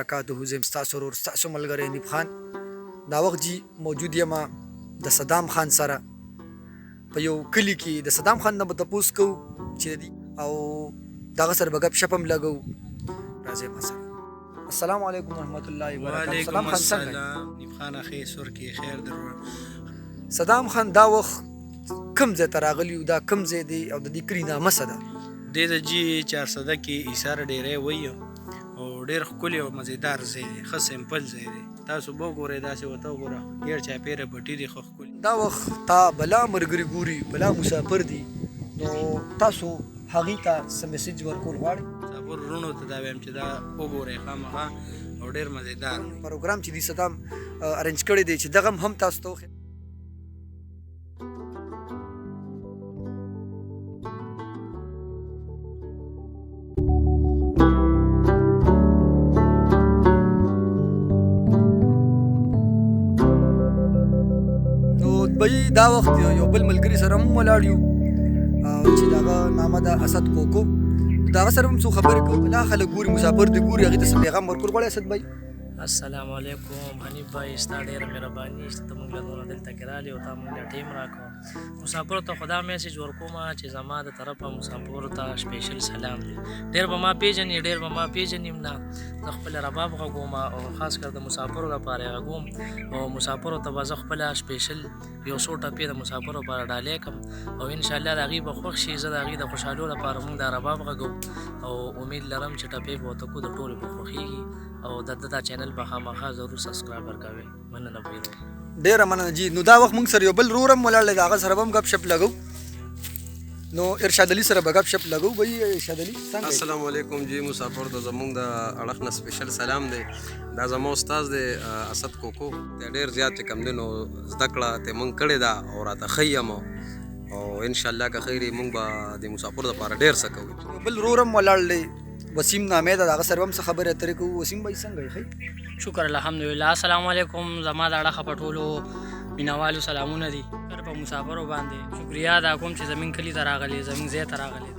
وبرکاته. زه یم ستاسو ورور ستاسو ملګری انیب خان. دا وخت جي موجود یم د صدام خان سره په یو کلي کې. د صدام خان نه به تپوس کوو چې او دغه سره به ګپ شپ هم لګو. راځئ ما سره. السلام علیکم ورحمت الله وبرکاته. وعلیکم السلام. نیب خان اخی سور کې خیر درو. صدام خان دا وخت کم ځای ته راغلی دا کم ځای دی او د دې کلي نامه څه ده؟ دې د جي 400 کې ایثار ډیری وایو او ډېر ښکلی او مزیدار ځای دی، ښه سمپل ځای دی. تاسو به وګورئ داسې ورته وګوره ګیر چاپېره پټي دي ښه ښکلي. دا وخت تا بلا ملګري ګوري بلا مسافر دي، نو تاسو هغې ته څه میسج ورکول غواړئ؟ مسافر وروڼو ته دا وایم چې دا وګورئ خامخا او ډېر مزیدار دی. پروګرام چې دی صدام ارینج کړی دی چې دغه هم تاسو ته وښیم. دا وخت یو بل ملګري سره هم ولاړ یو چې دغه نامه ده اسد کوکو. د هغه سره هم څو خبرې کوو. بلا خلک ګوري مسافر دي ګوري هغې ته څه پیغام ورکول غواړئ اسد بھائی؟ السلام علیکم حنیف بھائی، ستا ډېره مهرباني چې ته موږ له دونه دلته کې رالې او تا موږ له ټیم راکړو. مسافرو ته خو دا میسج ورکوم چې زما د طرفه مسافرو ته سپیشل سلام دی. ډېر به ما پېژني ډېر به ما پېژنیم نه، زه خپل رباب غږوم او خاص کر د مسافرو لپاره غږوم او مسافرو ته به زه خپله سپیشل یو څو ټپې د مسافرو لپاره ډالۍ کړم او انشاءالله د هغوی به خوښ شي. زه د هغوی د خوشحالو لپاره موږ دا رباب غږوو او امید لرم چې ټپې به ورته کړو د ټولو به خوښېږي او د دا چینل به خامخا ضرور سبسکرایب ورکوئ. مننه بهیرو. ډېره مننه جي. نو دا وخت موږ سره یو بل رور هم ولاړ دی، د هغه سره به هم ګپ شپ لګو. نو ارشاد علي سره به ګپ شپ لګو. بھائی ارشاد علي څنګه؟ السلام علیکم جی. مسافر ته زموږ د اړخ نه سپیشل سلام دی. دا زما استاد دی اسد کوکو. ته ډېر زیات چې کوم دی نو زده کړه ته موږ کړې ده او راته ښه یم او انشاءالله که خیر موږ به د مسافرو دپاره ډېر څه کوو. بل رور هم ولاړ دی وسیم نامې ده، د هغه سره هم څه خبرې اترې کوو. وسیم بھائی څنګه یې ښه؟ شکر الحمدلله. السلام علیکم. زما د اړخه په ټولو مینوالو سلامونه دي. په مسافرو باندې شکریا ادا کوم چې زموږ کلي ته راغلي، زموږ ځای ته راغلي.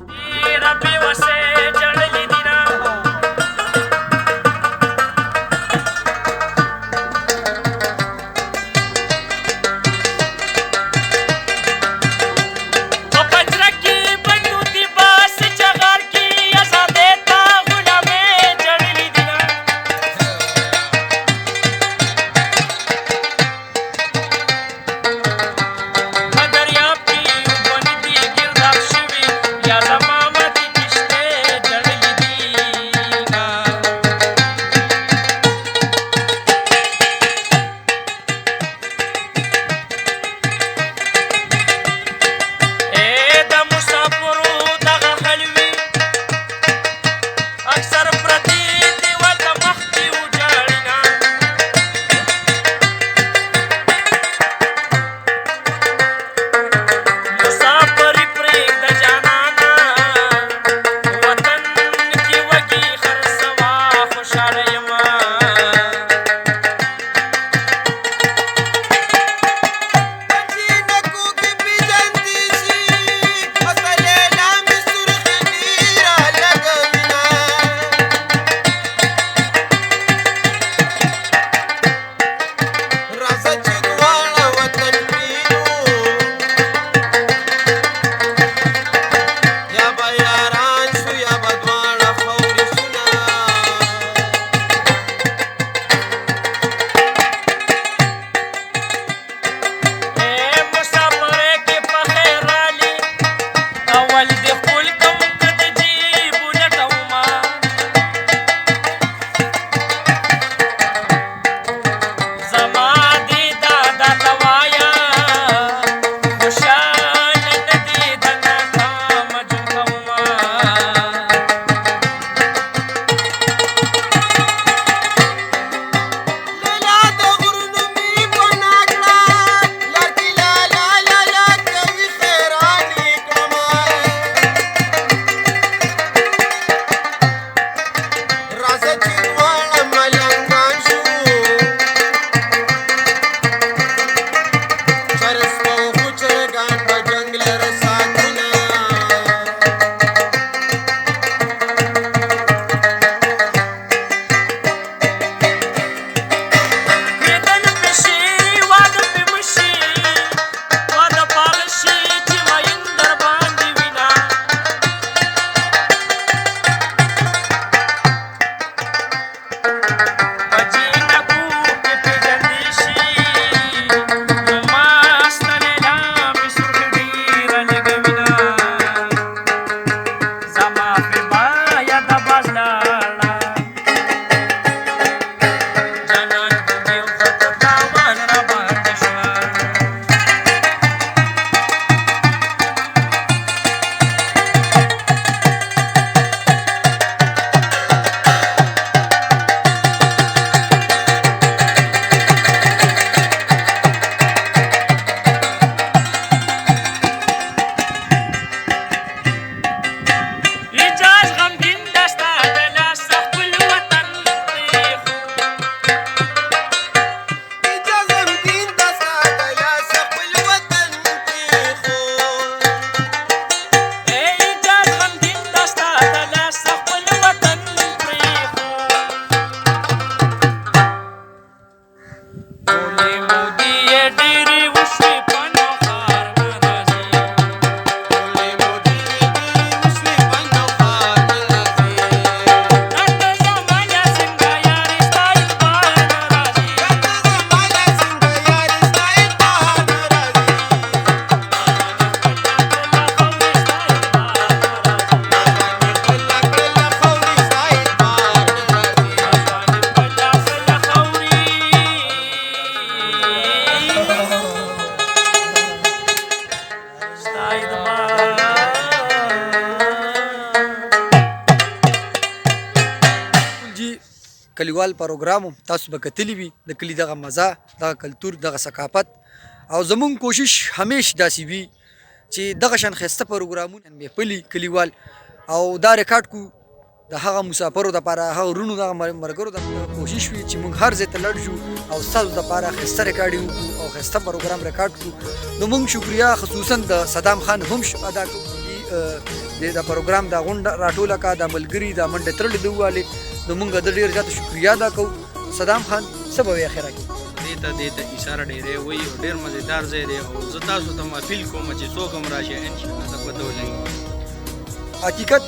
کلیوال پروګرام تاسو به کتلی وي د کلي دغه مزه دغه کلتور دغه ثقافت او زمونږ کوشش همیش داسې وي چې دغه شان ښایسته پروګرامونه مې پلي کلیوال او دا ریکارډ کو د هغه مسافرو دپاره هغه ورونو دغه ملګرو د کوشش وي چې موږ هر ځای ته لاړ شو او ستاسو دپاره ښایسته ریکارډینګ وکړو او ښایسته پروګرام ریکارډ کړو نو موږ شکریه خصوصا د صدام خان هم ادا کوو د پروګرام دا غونډه راټوله کا د ملګري دا منډه تړلې د ووالې نو موږ د ډېر زیاته شکریه ادا کوو صدام خان څه به وایي اخره کې دې ته ایساره ډېری وایي او ډېر مزېدار ځای دی او زه تاسو ته اپیل کوم چې څوک هم راشي انشاءالله د پته ولګي حقیقت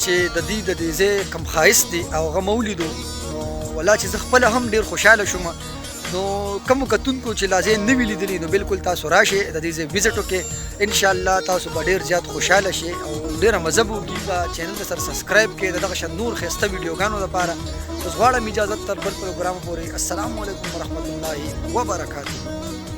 چې د دې ځای کم ښایست دی او هغه مو ولیدو نو والله چې زه خپله هم ډېر خوشحاله شوم نو کومو کتونکو چې لا ځای نه وي لیدلي نو بالکل تاسو راشئ د دې ځای وزټ وکړئ انشاءالله تاسو به ډېر زیات خوشحاله شئ او ډېره مزه به وکړي په چینل ته سره سبسکرایب کړئ د دغه شان نور ښایسته ویډیوګانو لپاره اوس غواړم اجازت تر بل پروګرام پورې السلام علیکم ورحمت الله وبرکاتہ